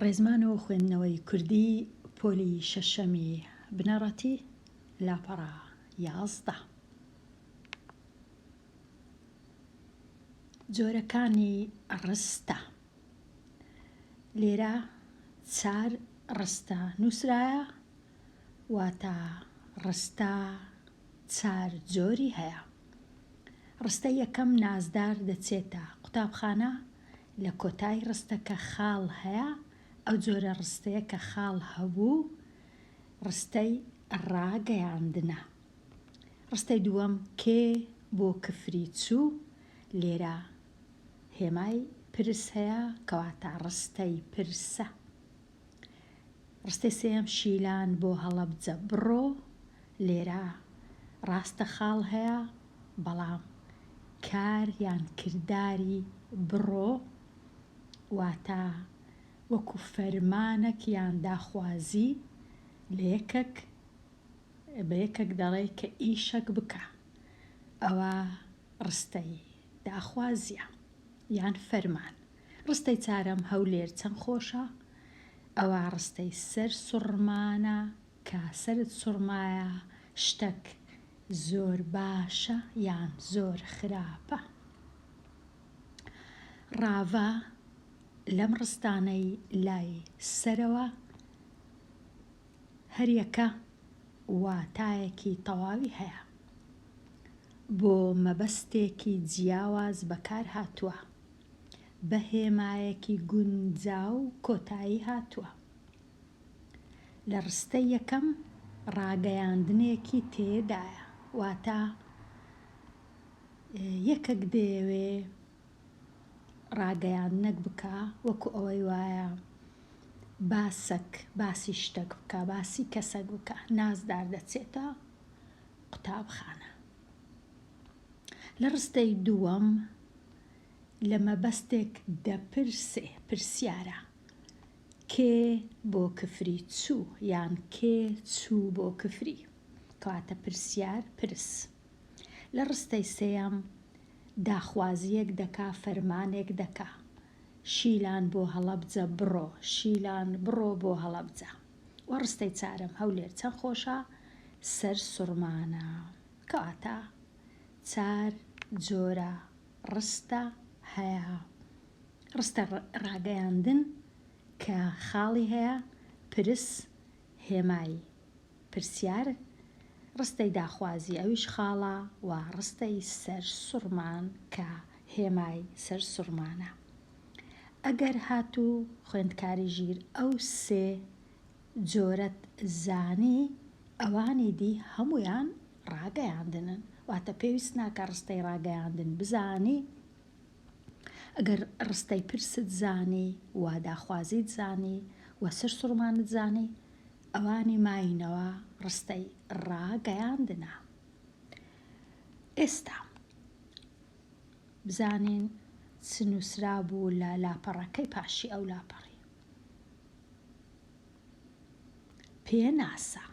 ڕێزمان و خوێندنەوەی کوردی پۆلی شەشەمی بنەڕەتی لاپەڕە 11 جۆرەکانی ڕستە. لێرە 4 ڕستە نووسرایە، واتە ڕستە 4 جۆری هەیە. ڕستە یەکەم نازدار دەچێتە قوتابخانە، لە کۆتای ڕستەکە خاڵ هەیە، ئەو جۆرە ڕستەیە کە خاڵ هەبوو ڕستەی ڕاگەیاندنە. ڕستەی دووەم کێ بۆ کفری چوو، لێرە هێمای پرس هەیە کەواتە ڕستەی پرسە. ڕستەی سێم شیلان بۆ هەڵەبجە بڕۆ، لێرە ڕاستە خاڵ هەیە بەڵام کار یان کردداری بڕۆ واتە وەکو فەرمانێک یان داخوازی لە بە یەکێک دەڵێ کە ئیشەک بکە، ئەوە ڕستەی داخوازیە یان فەرمان. ڕستەی چارەم هەولێر چەند خۆشە، ئەوە ڕستەی سەر سوڕمانە کە سەرت سوڕمایە شتێک زۆر باشە یان زۆر خراپە. ڕاڤە لەم ڕستانەی لای سەرەوە هەریەکە واتایەکی تەواوی هەیە، بۆ مەبەستێکی جیاواز بەکار هاتووە، بە هێمایەکی گونجاو کۆتایی هاتووە. لە ڕستەی یەکەم ڕاگەیاندنێکی تێدایە، واتە یەکێک دەیەوێ ڕاگەیاندنێک بکە وەکو ئەوەی وایە باسی شتێک بکە، باسی کەسێک بکە، نازدار دەچێتە قوتابخانە. لە ڕستەی دووەم لە مەبەستێک دەپرسێ، پرسیارە، کێ بۆ کفری چوو یان کێ چوو بۆ کفری، کەواتە پرسیار پرس. لە ڕستەی سێیەم داخوازیەک دەکا، فەرمانێک دەکا، شیلان بۆ هەڵەبجە بڕۆ، شیلان بڕۆ بۆ هەڵەبجە. وە ڕستەی چارەم هەولێر چەند خۆشە، سەر سوڕمانە، کەواتە 4 جۆرە ڕستە هەیە. ڕستە ڕاگەیاندن کە خاڵی هەیە پرس هێمای پرسیار، ڕستەی داخوازی ئەویش خاڵە، و ڕستەی سەر سوڕمان کە هێمای سەر سوڕمانە. ئەگەر هاتوو خوێندکاری ژیر ئەو 3 جۆرەت زانی، ئەوانی دی هەمویان ڕاگەیاندنن، واتە پێویست ناکە ڕستەی ڕاگەیاندن بزانی. ئەگەر ڕستەی پرست زانی و داخوازیت زانی و سەر سوڕمانت زانی، ئەوانی ماینەوە ڕستەی ڕاگەیاندنە. ئێستا بزانین چ نووسرا بوو لە لاپەڕەکەی پاشی ئەو لاپەڕی. پێناسە.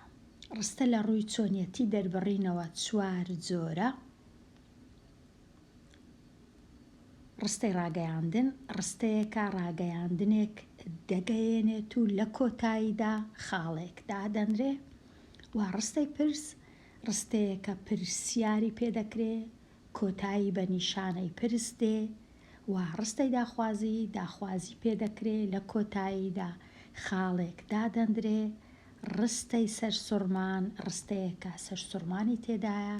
ڕستە لە ڕووی چۆنیەتی دەربڕینەوە 4 جۆرە. ڕستەی ڕاگەیاندن ڕستەیەکە ڕاگەیاندنێک دەگەیەنێت و لە کۆتاییدا خاڵێک دادەنرێ. و ڕستەی پرس ڕستەیەکە پرسیاری پێدەکرێ، کۆتایی بە نیشانەی پرس دێ. و ڕستەی داخوازی پێدەکرێ، لە کۆتاییدا خاڵێک دادەندرێ. ڕستەی سەر سوڕمان ڕستەیەکە سەر سوڕمانی تێدایە،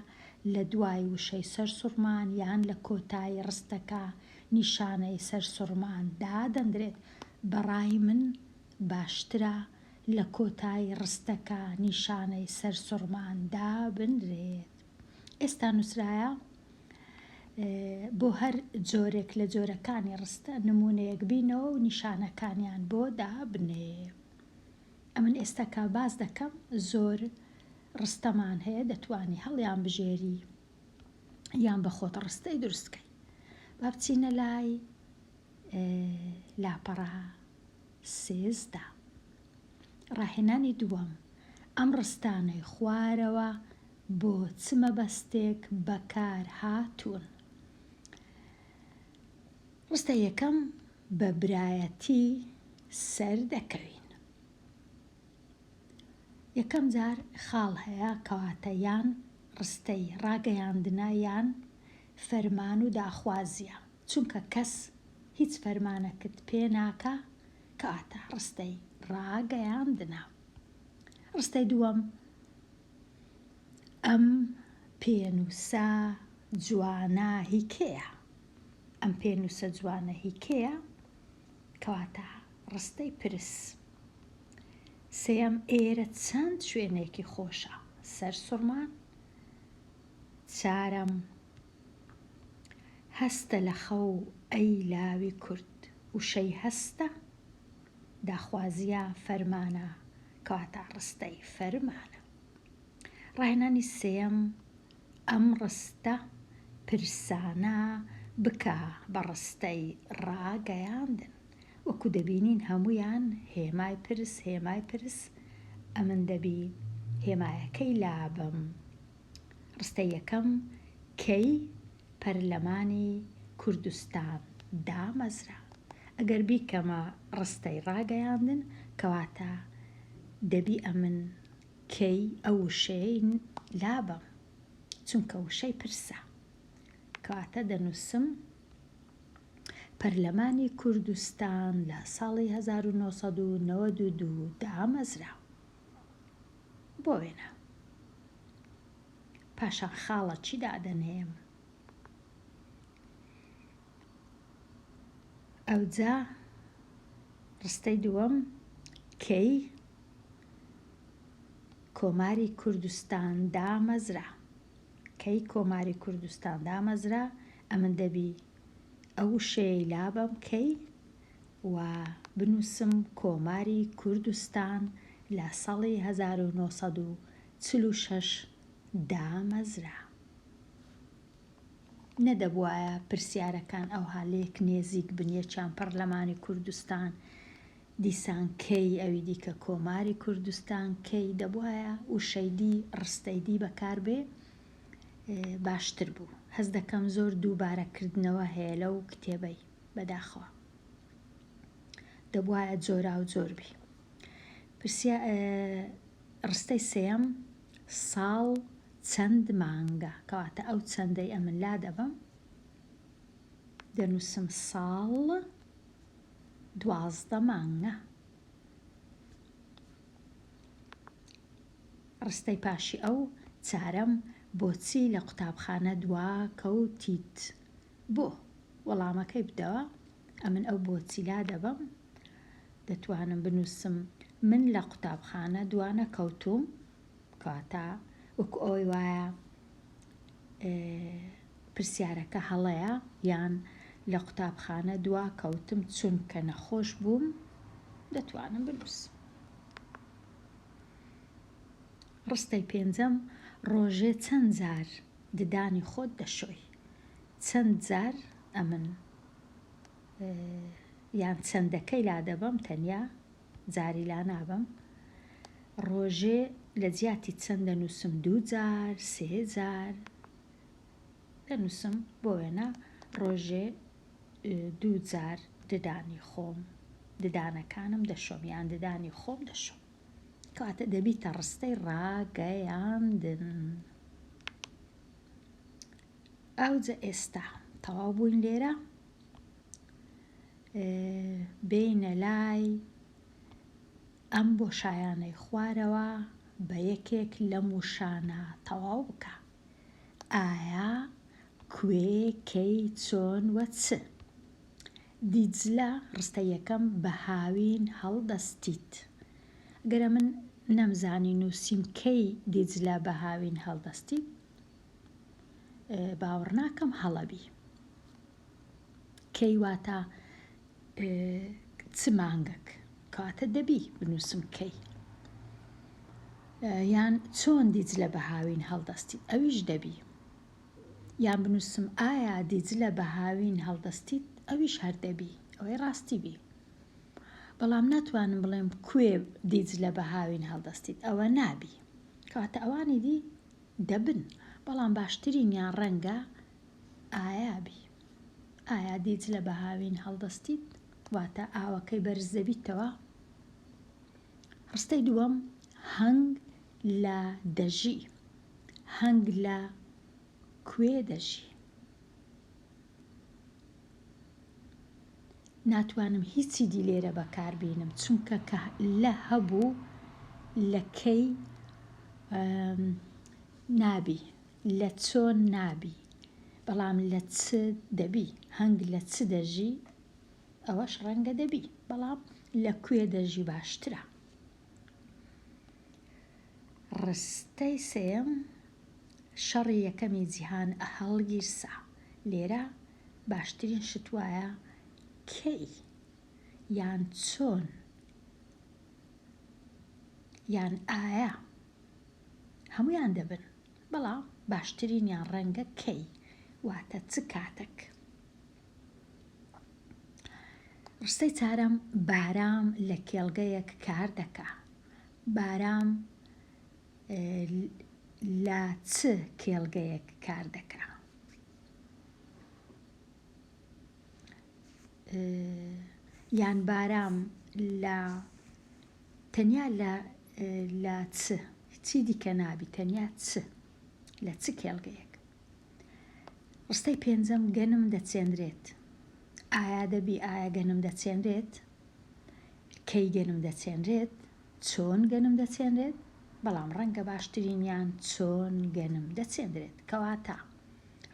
لە دوای وشەی سەر سوڕمان یان لە کۆتایی ڕستەکە نیشانەی سەر سوڕمان دادەندرێت. بەڕای من باشترە لە کۆتایی ڕستەکە نیشانەی سەر سوڕمان دابنرێت. ئێستا نووسرایە بۆ هەر جۆرێک لە جۆرەکانی ڕستە نمونەیەک بینەوە و نیشانەکانیان بۆ دابنێ. ئەمن ئێستاکە باز دەکەم، زۆر ڕستەمان هەیە دەتوانی هەڵیان بژێری یان بە خۆت ڕستەی دروستکەی. با بچینە لای لاپەڕە 13. ڕاهێنانی دووەم. ئەم ڕستانەی خوارەوە بۆ چ مەبەستێک بەکار هاتوون. ڕستە یەکەم بە برایەتی سەر دەکەوین. یەکەم جار خاڵ هەیە کەواتە یان ڕستەی ڕاگەیاندنە یان فەرمان و داخوازیە، چونکە کەس هیچ فەرمانەکەت پێ ناکە کەواتە ڕستەی ڕاگەیاندنە. ڕستەی دووەم ئەم پێنووسە جوانە هی کێیە؟ ئەم پێنووسە جوانە هی کێیە؟ کەواتە ڕستەی پرس. سێەم ئێرە چەند شوێنێکی خۆشە؟ سەر سوڕمان. چارەم هەستە لە خەو ئەی لاوی کورد، وشەی هەستە؟ داخوازیە فەرمانە کەواتە ڕستەی فەرمانە. ڕاهێنانی سێەم ئەم ڕستە پرسانە بکە بە ڕستەی ڕاگەیاندن. وەکو دەبینین هەمویان هێمای پرس هێمای پرس، ئەمن دەبی هێمایەکەی لابم. ڕستەی یەکەم کەی پەرلەمانی کوردستان دامەزرا. ئەگەر بیکەمە ڕستەی ڕاگەیاندن کەواتە دەبی ئەمن کەی ئەو وشەی لابم، چونکە وشەی پرسە. کەواتە دەنووسم پەرلەمانی کوردستان لە ساڵی 1992 دامەزرا. بۆ وێنە پاشان خاڵە چی دادەنێم؟ ئەوجا ڕستەی دووەم کەی کۆماری کوردستان دامەزرا. کەی کۆماری کوردستان دامەزرا، ئەمن دەبی ئەو شەی لابم کەی و بنووسم کۆماری کوردستان لە ساڵی 1946 دامەزرا. نەدەبوایە پرسیارەکان ئەوها لێک نێزیک بن، یەکیان پەرلەمانی کوردستان دیسان کەی ئەوی دیکە کۆماری کوردستان کەی، دەبوایە وشەیدی ڕستەیدی بەکاربێ باشتر بوو. هەز دەکەم زۆر دووبارەکردنەوە هەیە لەو کتێبەی بەداخەوە، دەبوایە جۆرا و جۆر بی. ڕستەی سێەم ساڵ چەند مانگە؟ کەواتە ئەو چەندەی ئەمن لا دەبم، دەنووسم ساڵ 12 مانگە. ڕستەی پاشی ئەو چارەم بۆچی لە قوتابخانە دوا کەوتیت؟ بۆ وەڵامەکەی بدەوە، ئەمن ئەو بۆچی لا دەبم، دەتوانم بنووسم من لە قوتابخانە دوانە کەوتوم، کەواتە وەکو ئەوەی وایە پرسیارەکە هەڵەیە یان لە قوتابخانە دوا کەوتم چونکە نەخۆش بووم، دەتوانم بنووسم. ڕستەی پێنجەم ڕۆژێ چەند جار ددانی خۆت دەشۆی؟ چەند جار ئەمن یان چەندەکەی لا دەبم، تەنیا جاری لا نابم. ڕۆژێ لە جیاتی چەند دەنووسم؟ 2 جار 3 جار دەنووسم. بۆ وێنە ڕۆژێ 2 جار ددانی خۆم ددانەکانم دەشۆم یان ددانی خۆم دەشۆم، کەواتە دەبیتە ڕستەی ڕاگەیاندن. ئەوجە ئێستا تەواو بووین لێرە، بینە لای ئەم بۆشایانەی خوارەوە بە یەکێک لەم وشانە تەواو بکە. ئایا کوێ کەی چۆن وە چ؟ دیجلە ڕستە یەکەم بە هاوین هەڵدەستیت. گەرە من نەمزانی نووسیم کەی دیجلە بە هاوین هەڵدەستیت، باوەڕ ناکەم هەڵەبی. کەی واتە چ مانگەک، کەواتە دەبی بنووسم کەی. یان چۆن دیجلە بە هاوین هەڵدەستیت، ئەویش دەبی. یان بنووسم ئایا دیجلە بە هاوین هەڵدەستیت، ئەویش هەر دەبی، ئەوەی ڕاستی بی. بەڵام ناتوانم بڵێم کوێ دیجلە بە هاوین هەڵدەستیت، ئەوە نابی، کەواتە ئەوانی دی دەبن، بەڵام باشترینیان ڕەنگە ئایا بی. ئایا دیجلە بە هاوین هەڵدەستیت؟ واتە ئاوەکەی بەرز دەبیتەوە. ڕستەی دووەم هەنگ لە دەژی، هەنگ لە کوێ دەژی. ناتوانم هیچی دی لێرە بەکاربێنم چونکە کە لە هەبوو لە کەی نابی، لە چۆن نابی، بەڵام لە چ دەبی. هەنگ لە چ دەژی ئەوەش ڕەنگە دەبی، بەڵام لە کوێ دەژی باشترە. ڕستەی سێم شەڕی یەکەمی جیهان هەڵگیرسا. لێرە باشترین شت وایە کەی یان چۆن یان ئایا هەمویان دەبن، بەڵام باشترینیان ڕەنگە کەی واتە چ کاتێک. ڕستەی چارەم بارام لە کێڵگەیەک کار دەکا. بارام لە چ کێڵگەیەک کار دەکا. یان بارام لە تەنیا لە چ چی دیکە نابی، تەنیا چ لە چ کێڵگەیەک. ڕستەی پێنجەم گەنم دەچێنرێت. ئایا دەبی ئایا گەنم دەچێنرێت، کەی گەنم دەچێنرێت، چۆن گەنم دەچێنرێت، بەڵام ڕەنگە باشترینیان چۆن گەنم دەچێنرێت. کەواتە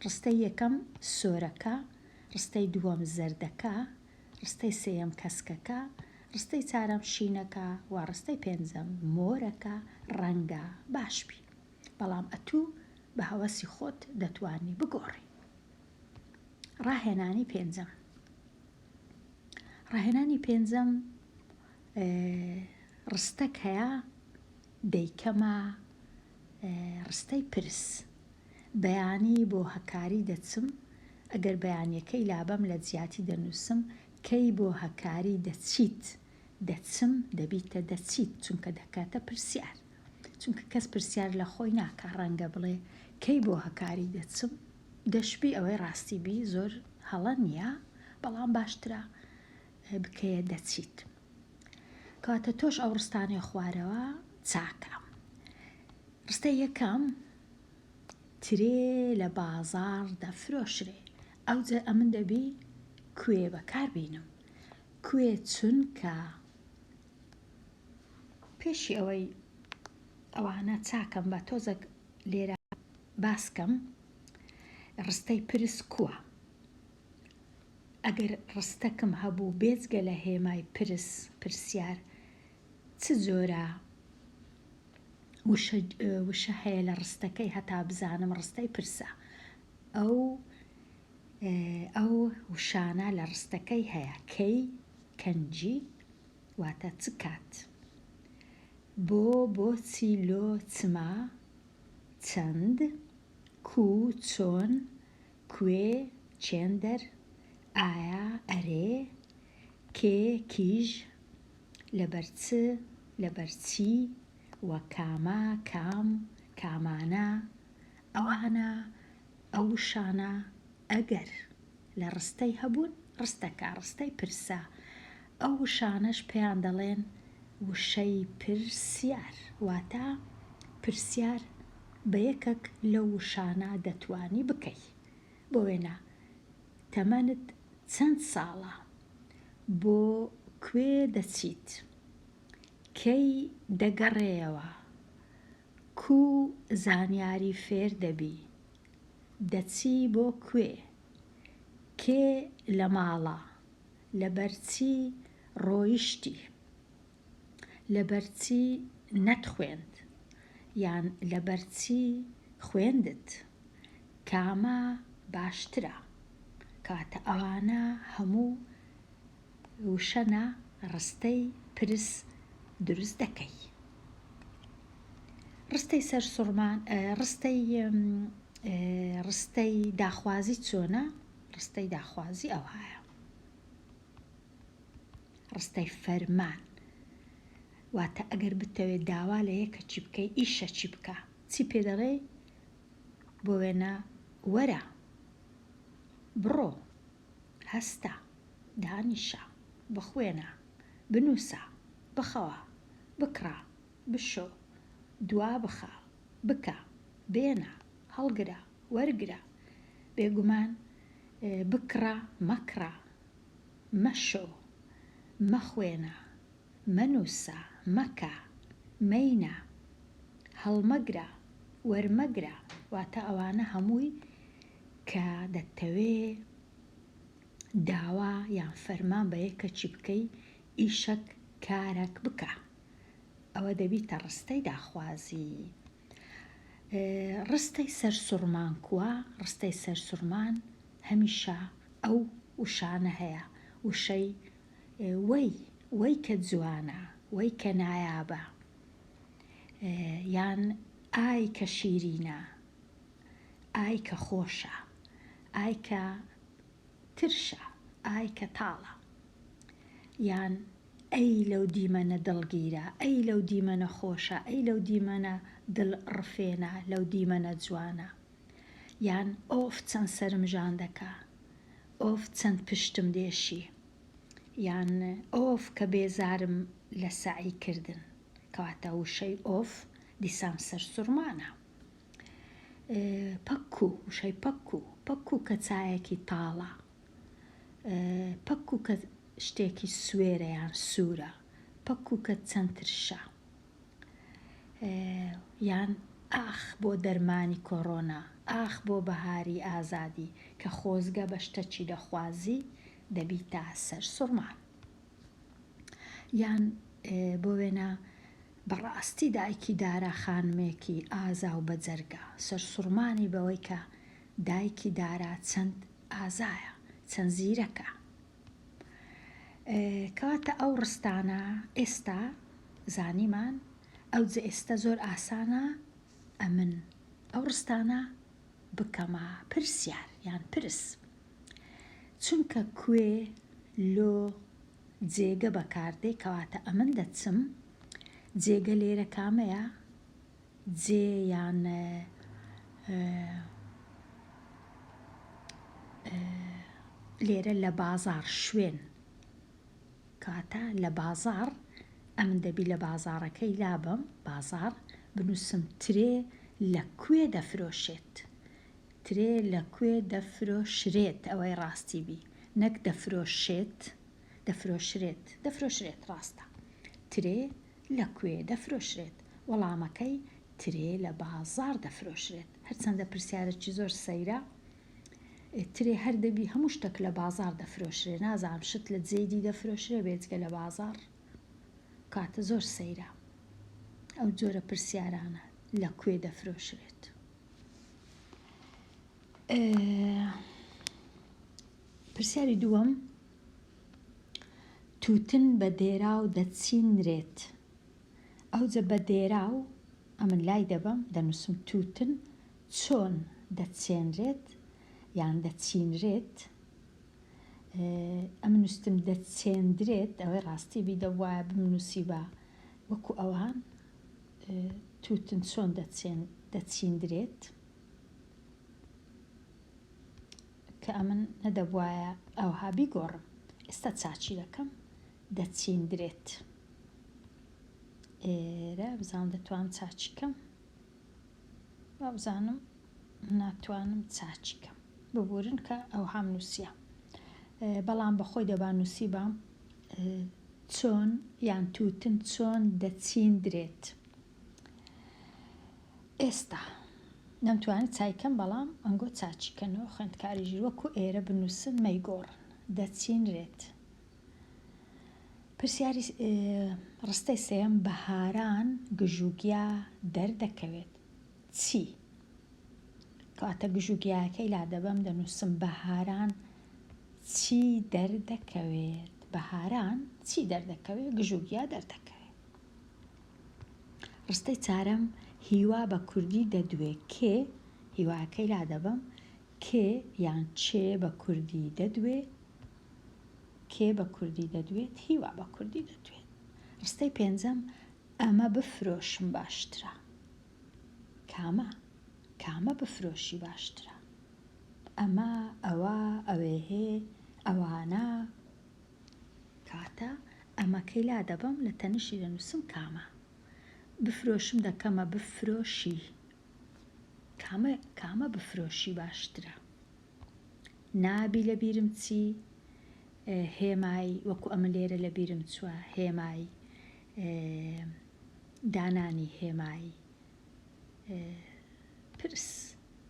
ڕستەی یەکەم سۆرەکە، ڕستەی دووەم زەردەکە، ڕستەی سێیەم کەسکەکە، ڕستەی چارەم شینەکە و ڕستەی پێنجەم مۆرەکە. ڕەنگە باشبی، بەڵام ئەتوو بە هەوەسی خۆت دەتوانی بگۆڕی. ڕاهێنانی پێنجەم. ڕاهێنانی پێنجەم ڕستەک هەیە دەیکەمە ڕستەی پرس. بەیانی بۆ هەکاری دەچم، ئەگەر بەیانیەکەی لابەم لە جیاتی دەنووسم کەی بۆ هەکاری دەچیت، دەچم دەبیتە دەچیت، چونکە دەکاتە پرسیار، چونکە کەس پرسیار لە خۆی ناکە. ڕەنگە بڵێ کەی بۆ هەکاری دەچم، دەشبی ئەوەی ڕاستی بی زۆر هەڵە نییە، بەڵام باشترە بکەیە دەچیت. کەواتە تۆش ئەو ڕستانەی خوارەوە چاکە. ڕستەی یەکەم ترێ لە بازاڕ دەفرۆشرێ. ئەوجە ئەمن دەبی کوێ بەکاربێنم، کوێ، چونکە پێشی ئەوەی ئەوانە چاکەم بە تۆزێک لێرە باسکەم. ڕستەی پرس کووە. ئەگەر ڕستەکەم هەبوو بێجگە لە هێمای پرس پرسیار چ جۆرە وشە هەیە لە ڕستەکەی هەتا بزانم ڕستەی پرسە، ئەو وشانە لە ڕستەکەی هەیە. کەی، کەنجی واتە چ کات، بۆ، بۆچی، لۆ، چما، چەند، کوو، چۆن، کوێ، چێندەر، ئایا، ئەرێ، کێ، کیژ، لەبەرچ، لەبەرچی، وە کامە، کام، کامانە. ئەوانە ئەو وشانە ئەگەر لە ڕستەی هەبوون ڕستەکە ڕستەی پرسە. ئەو وشانەش پێیان دەڵێن وشەی پرسیار، واتە پرسیار بە یەکێک لەو وشانە دەتوانی بکەی. بۆ وێنە تەمەنت چەند ساڵە، بۆ کوێ دەچیت، کەی دەگەڕێیەوە، کوو زانیاری فێر دەبی، دەچی بۆ کوێ، کێ لە ماڵە، لەبەرچی ڕۆیشتی، لەبەرچی نەتخوێند یان لەبەرچی خوێندت، کامە باشترە. کاتە ئەوانە هەموو وشەنە ڕستەی پرس دروست دەکەی. ڕستەی سەرسوڕمان، ڕستەی داخوازی چۆنە؟ ڕستەی داخوازی ئەو هەیە. ڕستەی فەرمان واتە ئەگەر بتەوێت داوا لە یەکە چی بکەی، ئیشە چی بکە، چی پێ دەڵێ؟ بۆ وێنە وەرە، بڕۆ، هەستە، دانیشە. بخوێنە، بنووسە، بخەوە، بکڕە، بشۆ، دوا بخە، بکە، بێنە، هەڵگرە، وەرگرە، بێگومان بکڕە، مەکڕە، مەشۆ، مەخوێنە، مەنووسە، مەکە، مەینە، هەڵمەگرە، وەرمەگرە. واتە ئەوانە هەمووی کە دەتەوێ داوا یان فەرمان بە یەکە چی بکەی ئیشەک کارێک بکە. ئەوە دەبیتە ڕستەی داخوازی. ڕستەی سەرسوڕمان کووە؟ ڕستەی سەرسوڕمان هەمیشە ئەو وشانە هەیە، وشەی وەی کە جوانە، وەی کە نایابە، یان ئای کە شیرینە، ئای کە خۆشە، ئای کە ترشە، ئای کە تاڵە، یان ئەی لەو دیمەنە دڵگیرە، ئەی لەو دیمەنە خۆشە، ئەی لەو دیمەنە دڵڕفێنە، لەو دیمەنە جوانە، یان ئۆف چەند سەرم ژان دەکا، ئۆف چەند پشتم دێشی، یان ئۆف کە بێزارم لە سەعی کردن. کەواتە وشەی ئۆف دیسان سەرسوڕمانە. پەکوو، وشەی پەکوو کە چایەکی تاڵە، پەکوو کە شتێکی سوێرە یان سوورە، پەکوو کە چەند ترشە، یان ئاخ بۆ دەرمانی کۆڕۆنا، ئاخ بۆ بەهاری ئازادی، کە خۆزگە بە شتەکی دەخوازی دەبیتە سەرسوڕمان. یان بۆ وێنە بەڕاستی دایکی دارا خانمێکی ئازا و بەجەرگە، سەرسوڕمانی بەوەی کە دایکی دارا چەند ئازایە، چەند زیرەکە. کەواتە ئەو ڕستانە ئێستا زانیمان ئەوجە ئێستا زۆر ئاسانە ئەمن ئەو ڕستانە بکەمە پرسیار یان پرس، چونکە کوێ لۆ جێگە بەکاردێ. کەواتە ئەمن دەچم جێگە لێرە کامەیە؟ جێ یان لێرە لە بازار شوێن. کاتە لە بازار ئەمن دەبی لە بازارەکەی لابم بازار بنووسم ترێ لەکوێ دەفرۆشێت، ترێ لەکوێ دەفرۆشرێت. ئەوەی ڕاستی بی نەک دەفرۆشێت، دەفرۆشرێت ڕاستە. ترێ لەکوێ دەفرۆشرێت، وەڵامەکەی ترێ لە بازار دەفرۆشرێت. هەرچەندە پرسیارێکی زۆر سەیرە، ترێ هەر دەبی هەموو شتێک لە بازار دەفرۆشرێت. نازانم شت لە جێدی دەفرۆشرێ بێجگە لە بازار، کاتە زۆر سەیرە ئەو جۆرە پرسیارانە لەکوێ دەفرۆشرێت. پرسیاری دووەم، تووتن بە دێراو دەچینرێت. ئەوجە بە دێراو ئەمن لای دەبم دەنووسم تووتن چۆن دەچێنرێت یان دەچینرێت. ئەم نووسم دەچێندرێت، ئەوەی ڕاستی بی دەوایە بنووسی بە وەکو ئەوان تووتن چۆن دەچیندرێت، کە ئەمن نەدەبوایە ئەوها بیگۆڕم. ئێستا چاچی دەکەم دەچیندرێت. ئێرە بزانم دەتوانم چاچیکەم، بزانم ناتوانم چاچیکەم ببورن کە ئەوهام نووسیە. بەڵام بەخۆی دەبا نووسی بام چۆن یان تووتن چۆن دەچیندرێت. ئێستا نەمتوانێت چایکەم، بەڵام ئەنگۆ چاچیکەنەوە خوێندکاری ژیر وەکو ئێرە بنووسن مەیگۆڕن دەچینرێت. پرسیاری ڕستەی سێم، بەهاران گژوگیا دەردەکەوێت چی؟ کەواتە گژوگیاکەی لا دەبەم دەنووسم بەهاران چی دەردەکەوێت. بەهاران چی دەردەکەوێت؟ گژوگیا دەردەکەوێت. ڕستەی چارەم، هیوا بە کوردی دەدوێ کێ؟ هیواکەی لا دەبەم کێ یان چێ بە کوردی دەدوێ، کێ بە کوردی دەدوێت، هیوا بە کوردی دەدوێت. ڕستەی پێنجەم، ئەمە بفرۆشم باشترە. کامە بفرۆشی باشترە؟ ئەمە، ئەوە، ئەوێهێ، ئەوانە. کاتە ئەمە کەیلا دەبم لە تەنیشی دەنووسم کامە بفرۆشم دەکەمە بفرۆشی کامە بفرۆشی باشترە نابی لە بیرم چی هێمای وەکو ئەمە لێرە لە بیرم چووە هێمای دانانی هێمای پرس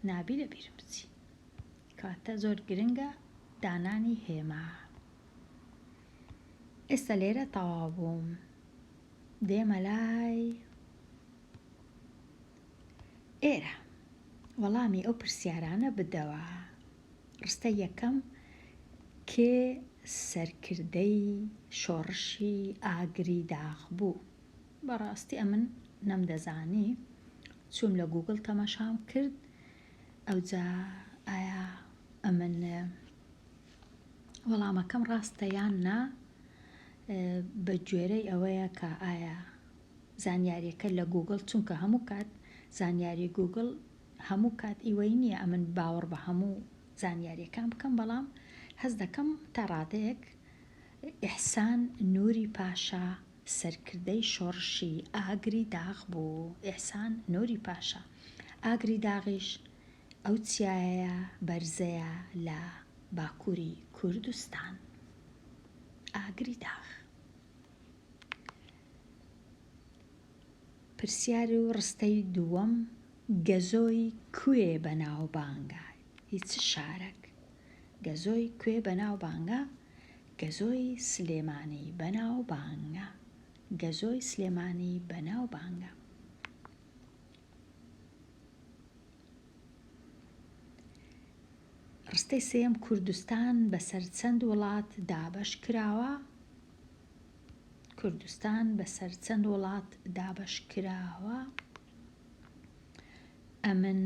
نابی لە بیرم بچی کاتە زۆر گرنگە دانانی هێما ئێستا لێرە تەواو بووم دێمە لای ئێرە وەڵامی ئەو پرسیارانە بدەوە ڕستە یەکەم کێ سەرکردەی شۆڕشی ئاگری داغ بوو بەڕاستی ئەمن نەمدەزانی چووم لە گوگڵ تەماشام کرد ئەوجا ئایا ئەمن وەڵامەکەم ڕاستە یان نا بە گوێرەی ئەوەیە کە ئایا زانیاریەکە لە گوگڵ چونکە هەموو کات زانیاری گوگڵ هەموو کات ئیوەی نییە ئەمن باوەڕ بە هەموو زانیاریەکان بکەم بەڵام هەز دەکەم تا ڕادەیەک ئیحسان نووری پاشا سەرکردەی شۆڕشی ئاگری داغ بوو ئیحسان نووری پاشا ئاگری داغیش ئەو چیایە بەرزەیە لە باکووری کوردستان ئاگری داغ پرسیاری و ڕستەی دووەم گەزۆی کوێ بەناوبانگە هیچ شارێک گەزۆی کوێ بەناوبانگە گەزۆی سلێمانی بەناوبانگە گەزۆی سلێمانی بەناوبانگە ڕستەی سێم کوردستان بەسەر چەند وڵات دابەش کراوە کوردستان بەسەر چەند وڵات دابەش کراوە ئەمن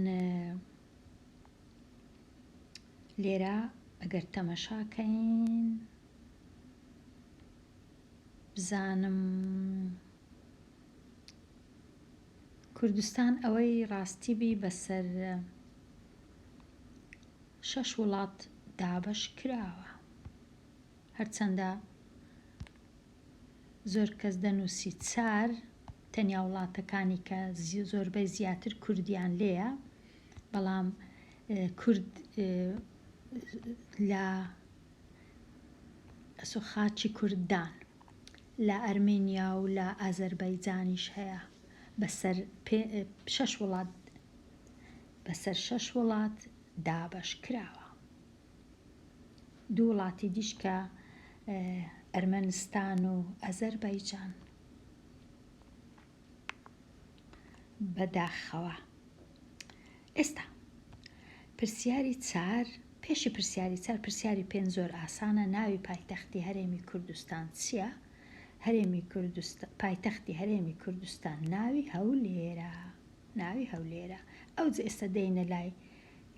لێرە ئەگەر تەمەشاکەین بزانم کوردستان ئەوەی ڕاستی بی بەسەر 6 وڵات دابەش کراوە هەرچەندە زۆر کەس دەنووسی 4 تەنیا وڵاتەکانی کە زۆربەی زیاتر کوردیان لێیە بەڵام کورد لە خاچی کوردان لە ئەرمێنیا و لە ئازەربایجانیش هەیە بەسەر 6 وڵات بەسەر 6 وڵات دابەش کراوە دوو وڵاتی دیش کە ئەرمەنستان و ئەزەربایجان بەداخەوە ئێستا پرسیاری 4 پێشی پرسیاری 4 پرسیاری 5 زۆر ئاسانە ناوی پایتەختی هەرێمی کوردستان چییە پایتەختی هەرێمی کوردستان ناوی هەولێرە ئەوجا ئێستا دێینە لای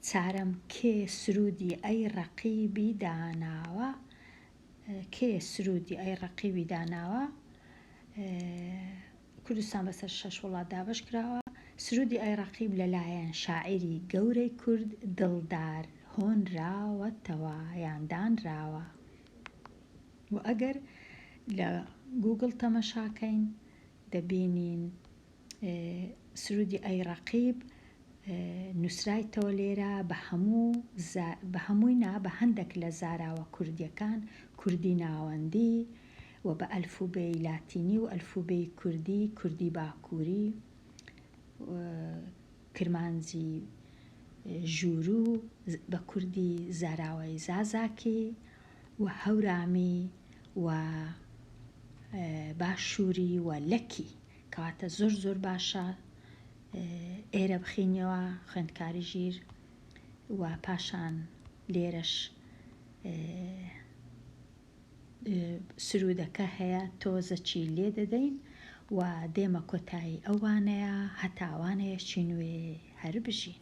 چارەم کێ سرودی ئەی ڕەقیبی داناوە کوردستان بەسەر 6 وڵات دابەش کراوە سرودی ئەی ڕەقیب لەلایەن شاعیری گەورەی کورد دڵدار هۆنراوەتەوە یان دانراوە و ئەگەر لە گوگڵ تەمەشاکەین دەبینین سرودی ئەی ڕەقیب نووسرایتەوە لێرە بە هەمووی نا بە هەندێک لە زاراوە کوردیەکان کوردی ناوەندی و بە ئەلفوبێی لاتینی و ئەلفوبێی کوردی باکووری کرمانجی ژوورو بە کوردی زاراوەی زازاکی و هەورامی و باشووری و لەکی کەواتە زۆر باشە ئێرە بخینەوە خوێندکاری ژیر و پاشان لێرەش سرودەکە هەیە تۆزەچی لێ دەدەین و دێمە کۆتایی ئەوانەیە هەتاوانەیەکی نوێ هەر بژین